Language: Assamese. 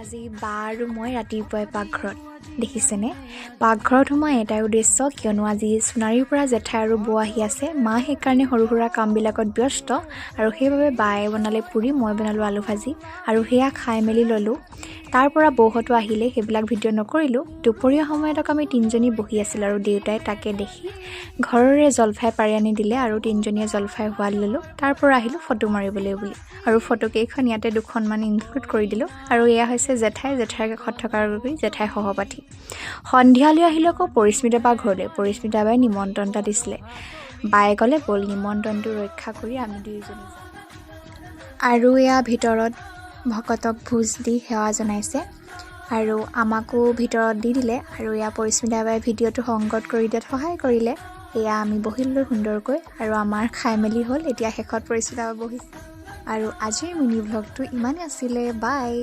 আজি বা আৰু মই ৰাতিপুৱাই পাকঘৰত দেখিছেনে পাকঘৰত সোমাই এটাই উদ্দেশ্য কিয়নো আজি সোণাৰীৰ পৰা জেঠাই আৰু বৌ আহি আছে মা সেইকাৰণে সৰু সুৰা কামবিলাকত ব্যস্ত আৰু সেইবাবে বায়ে বনালে পুৰি মই বনালোঁ আলু ভাজি আৰু সেয়া খাই মেলি ল'লোঁ তাৰ পৰা বৌহঁতো আহিলে সেইবিলাক ভিডিঅ' নকৰিলোঁ দুপৰীয়া সময়ত আমি তিনিজনী বহি আছিলোঁ আৰু দেউতাই তাকে দেখি ঘৰৰে জলফাই পাৰি আনি দিলে আৰু তিনিজনীয়ে জলফাই সোৱাদ ল'লোঁ তাৰ পৰা আহিলোঁ ফটো মাৰিবলৈ বুলি আৰু ফটোকেইখন ইয়াতে দুখনমান ইনক্লুড কৰি দিলোঁ আৰু এয়া হৈছে জেঠাইৰ কাষত থকা জেঠাই সহপাঠী সন্ধিয়ালৈ আহিলোঁ আকৌ পৰিস্মিতা বা ঘৰলৈ পৰিস্মিতা বাই নিমন্ত্ৰণ এটা দিছিলে বায়ে ক'লে ব'ল নিমন্ত্ৰণটো ৰক্ষা কৰি আমি দুয়োজনী আৰু এয়া ভিতৰত ভকতক ভোজ দি সেৱা জনাইছে আৰু আমাকো ভিতৰত দি দিলে আৰু এয়া পৰিস্মিতা বাই ভিডিঅ'টো সংকট কৰি দিয়াত সহায় কৰিলে এয়া আমি বহিলোঁ সুন্দৰকৈ আৰু আমাৰ খাই মেলি হ'ল এতিয়া শেষত পৰিস্মিতা বাই বহিছে আৰু আজিৰ মিনি ভ্লগটো ইমানেই আছিলে বাই